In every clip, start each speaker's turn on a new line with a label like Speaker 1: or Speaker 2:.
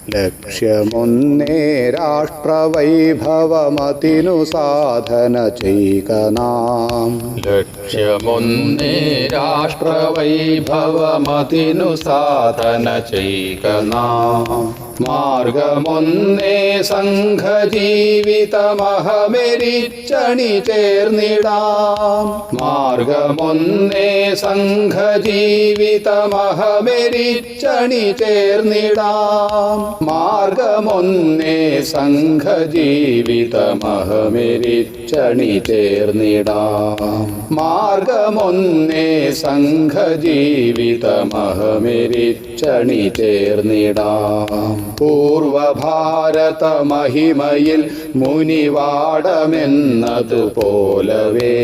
Speaker 1: ലക്ഷ്യമൊന്നേ രാഷ്ട്രവൈഭവമതിനു സാധന ചെയ്കനാം.
Speaker 2: ലക്ഷ്യമൊന്നേ രാഷ്ട്രവൈഭവമതിനു സാധന ചെയ്കനാം. മാർഗമൊന്നേ സംഘജീവിതമഹമെരിച്ചണി ചേർന്നിടാം. മാർഗമൊന്നേ സംഘജീവിതമഹമെരിച്ചണി ചേർന്നിടാം. മാർഗമൊന്നേ സംഘജീവിതമഹമെരിച്ചണി ചേർന്നിടാം. മാർഗമൊന്നേ സംഘജീവിതമഹമെരിച്ചണി ചേർന്നിടാം. പൂർവഭാരത മഹിമയിൽ മുനിവാടമെന്നതുപോലവേ.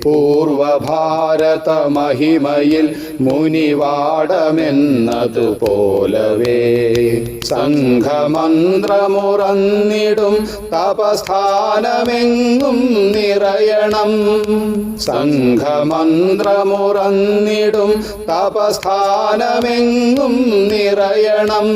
Speaker 2: പൂർവഭാരത മഹിമയിൽ മുനിവാടമെന്നതുപോലവേ. സംഘമന്ത്രമുറന്നിടും തപസ്ഥാനമെങ്ങും നിറയണം. സംഘമന്ത്രമുറന്നിടും തപസ്ഥാനമെങ്ങും നിറയണം.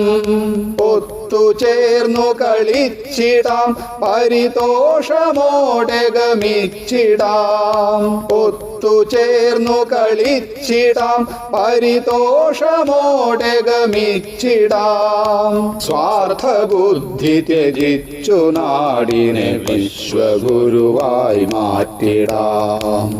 Speaker 2: ഒത്തുചേർന്നു കളിച്ചിടാം, പരിതോഷമോടെ ഗമിച്ചിടാം. ഒത്തുചേർന്നു കളിച്ചിടാം, പരിതോഷമോടെ ഗമിച്ചിടാം. സ്വാർത്ഥബുദ്ധി ത്യജിച്ചു നാടിനെ വിശ്വഗുരുവായി മാറ്റിടാം.